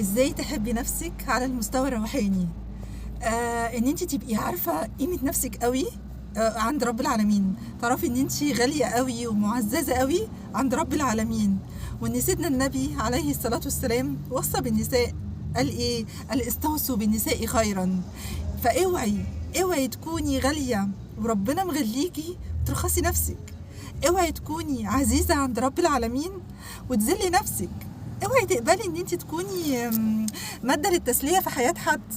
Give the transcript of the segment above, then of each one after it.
ازاي تحبي نفسك على المستوى الروحاني. ان انت تبقي عارفه قيمه نفسك قوي عند رب العالمين. تعرفي ان انت غاليه قوي ومعززه قوي عند رب العالمين. وان سيدنا النبي عليه الصلاه والسلام وصى بالنساء، قال ايه؟ قال استوصوا بالنساء خيرا. اوعي تكوني غاليه وربنا مغليكي وترخصي نفسك. اوعي تكوني عزيزه عند رب العالمين وتذلي نفسك. اوعي تقبلي ان انت تكوني مادة للتسلية في حياة حد،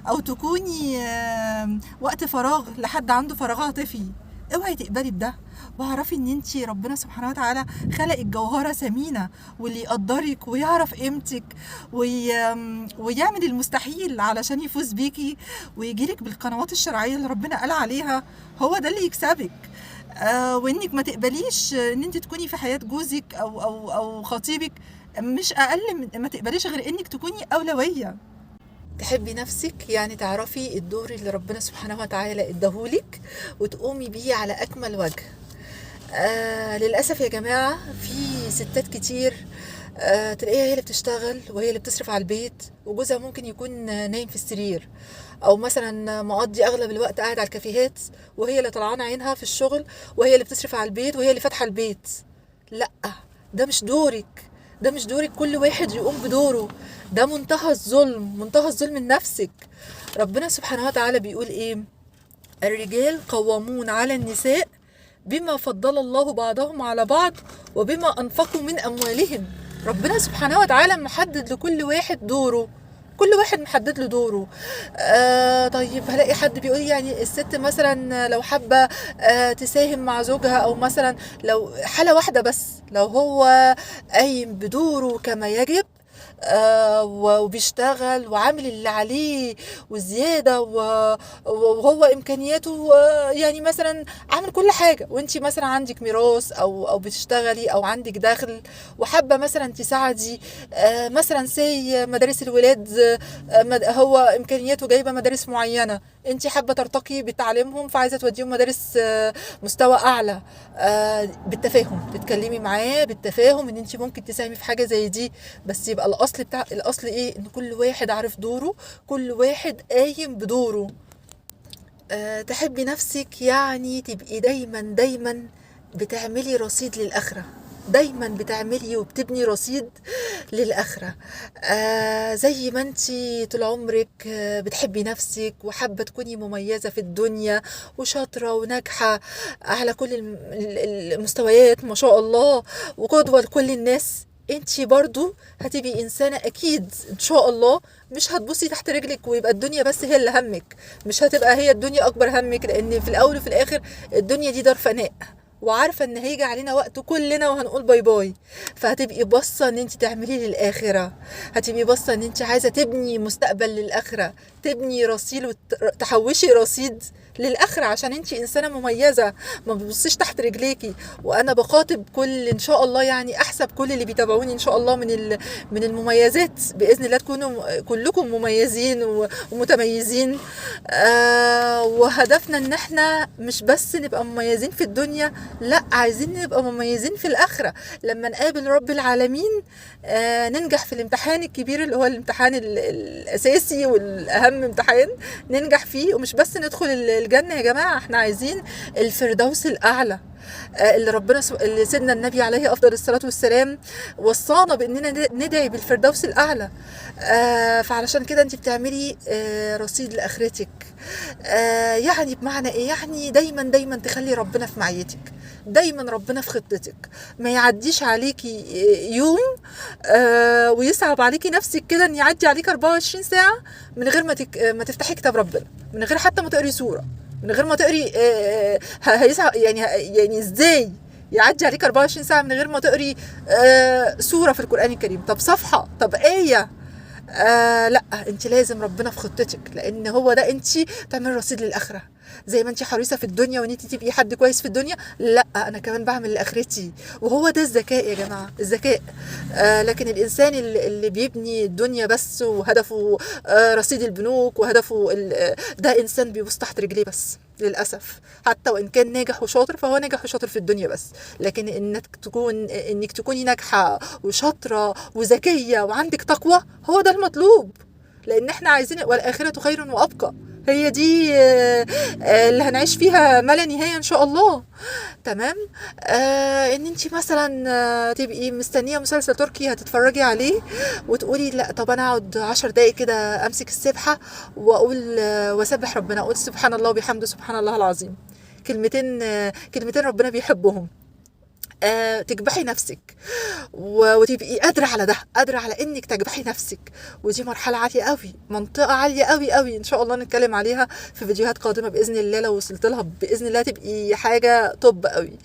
او تكوني وقت فراغ لحد عنده فراغ عاطفي. اوعي تقبلي بده، واعرفي ان انت ربنا سبحانه وتعالى خلقك جوهرة ثمينة، واللي يقدرك ويعرف قيمتك ويعمل المستحيل علشان يفوز بيكي ويجيلك بالقنوات الشرعية اللي ربنا قال عليها، هو ده اللي يكسبك. وانك ما تقبليش ان انت تكوني في حياة جوزك او خطيبك مش اقل من ما تقبليش غير انك تكوني اولويه. تحبي نفسك يعني تعرفي الدور اللي ربنا سبحانه وتعالى اداهولك وتقومي بيه على اكمل وجه. للاسف يا جماعه في ستات كتير تلاقيها هي اللي بتشتغل وهي اللي بتصرف على البيت، وجوزها ممكن يكون نايم في السرير، او مثلا مقضي اغلب الوقت قاعد على الكافيهات، وهي اللي طلعانه عينها في الشغل، وهي اللي بتصرف على البيت، وهي اللي فاتحه البيت. لا، ده مش دورك. ده مش دورك. كل واحد يقوم بدوره. ده منتهى الظلم، منتهى الظلم لنفسك. ربنا سبحانه وتعالى بيقول ايه؟ الرجال قوامون على النساء بما فضل الله بعضهم على بعض وبما أنفقوا من أموالهم. ربنا سبحانه وتعالى محدد لكل واحد دوره. كل واحد محدد له دوره. طيب هلاقي حد بيقول يعني الست مثلا لو حابة تساهم مع زوجها، او مثلا لو حالة واحدة بس، لو هو قايم بدوره كما يجب وبيشتغل وعامل اللي عليه وزيادة وهو إمكانياته يعني مثلا عامل كل حاجة، وانتي مثلا عندك ميراث أو بتشتغلي أو عندك دخل وحابة مثلا تساعدي، مثلا سي مدارس الولاد، هو إمكانياته جايبة مدارس معينة، انتي حابة ترتقي بتعليمهم فعايزة توديهم مدارس مستوى أعلى، بالتفاهم تتكلمي معاه بالتفاهم ان انتي ممكن تساهمي في حاجة زي دي. بس يبقى الاصل ايه؟ ان كل واحد عارف دوره، كل واحد قايم بدوره. تحبي نفسك يعني تبقي دايما بتعملي رصيد للآخرة، دايما بتعملي وبتبني رصيد للآخرة. زي ما انتي طول عمرك بتحبي نفسك وحابة تكوني مميزة في الدنيا وشاطرة وناجحة على كل المستويات ما شاء الله، وقدوة لكل الناس، انتي برضو هتبقي انسانة اكيد ان شاء الله مش هتبصي تحت رجلك ويبقى الدنيا بس هي اللي همك. مش هتبقى هي الدنيا اكبر همك، لان في الاول وفي الاخر الدنيا دي دار فناء، وعارفه ان هيجي علينا وقت كلنا وهنقول باي باي. فهتبقي باصه ان انت تعملي للاخره، هتبقي باصه ان انت عايزه تبني مستقبل للاخره، تبني رصيد وتحوشي رصيد للاخره عشان انت انسانه مميزه، ما بتبصيش تحت رجليكي. وانا بخاطب كل ان شاء الله يعني احسب كل اللي بيتابعوني ان شاء الله من المميزات باذن الله، تكونوا كلكم مميزين ومتميزين. وهدفنا ان احنا مش بس نبقى مميزين في الدنيا، لا، عايزين نبقى مميزين في الاخره لما نقابل رب العالمين. ننجح في الامتحان الكبير اللي هو الامتحان الاساسي والاهم امتحان، ننجح فيه. ومش بس ندخل الجنه يا جماعه، احنا عايزين الفردوس الاعلى اللي سيدنا النبي عليه افضل الصلاه والسلام وصانا باننا ندعي بالفردوس الاعلى. فعلشان كده انت بتعملي رصيد لاخرتك. يعني بمعنى ايه؟ يعني دايما تخلي ربنا في معيتك، دايما ربنا في خطتك، ما يعديش عليكي يوم ويصعب عليكي نفسك كده ان يعدي عليك 24 ساعه من غير ما تفتحي كتاب ربنا، من غير حتى ما تقري سوره، من غير ما تقري يعني ازاي يعدي عليك 24 ساعه من غير ما تقري سوره في القران الكريم؟ طب صفحه، طب ايه؟ لا، انت لازم ربنا في خطتك، لان هو ده انت تعملي رصيد للاخره. زي ما انت حريصه في الدنيا وان انت تبقي حد كويس في الدنيا، لا، انا كمان بعمل لاخرتي. وهو ده الذكاء يا جماعه، الذكاء. لكن الانسان اللي بيبني الدنيا بس وهدفه رصيد البنوك وهدفه ده انسان بيبص تحت رجليه بس. للاسف. حتى وان كان ناجح وشاطر فهو ناجح وشاطر في الدنيا بس، لكن انك تكوني ناجحه وشاطره وذكيه وعندك تقوى، هو ده المطلوب. لان احنا عايزين والاخره خير وابقى، هي دي اللي هنعيش فيها ما لا نهايه ان شاء الله. تمام. ان انت مثلا تبقي مستنيه مسلسل تركي هتتفرجي عليه وتقولي لا طب انا اقعد 10 دقايق كده امسك السبحه واقول واسبح ربنا، اقول سبحان الله وبحمده سبحان الله العظيم، كلمتين ربنا بيحبهم. تكبحي نفسك وتبقي قادرة على ده، قادرة على انك تكبحي نفسك. ودي مرحلة عالية قوي، منطقة عالية قوي قوي، ان شاء الله نتكلم عليها في فيديوهات قادمة بإذن الله. لو وصلت لها بإذن الله تبقي حاجة طب قوي.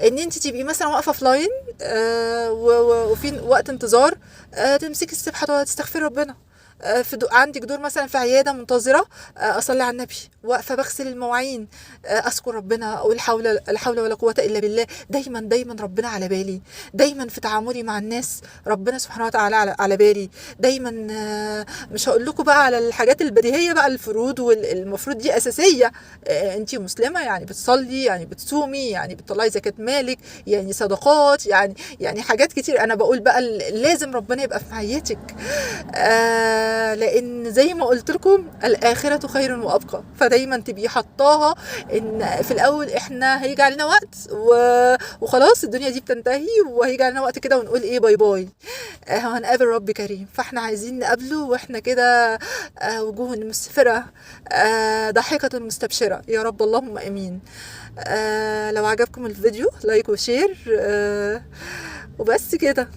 ان انت تبقي مثلا واقفة في لاين وفي وقت انتظار، تمسكي السبحة وتستغفري ربنا. عندك دور مثلا في عياده منتظره، اصلي على النبي، واقفه بغسل المواعين، اذكر ربنا، اقول لا حول ولا قوه الا بالله. دايما ربنا على بالي، دايما في تعاملي مع الناس ربنا سبحانه وتعالى على بالي دايما. مش هقول لكم بقى على الحاجات البديهيه بقى، الفروض والمفروض دي اساسيه. انتي مسلمه يعني بتصلي، يعني بتصومي، يعني بتطلعي زكاه مالك، يعني صدقات، يعني حاجات كتير. انا بقول بقى لازم ربنا يبقى في معيتك، لان زي ما قلت لكم الاخره خير وابقى. فدايما تبقي حطاها ان في الاول احنا هيجي علينا وقت وخلاص الدنيا دي بتنتهي، وهيجي علينا وقت كده ونقول ايه باي باي، هنقابل رب كريم. فاحنا عايزين نقابله واحنا كده وجوه مسفره، ضاحكه مستبشره، يا رب اللهم امين. لو عجبكم الفيديو لايك وشير، وبس كده.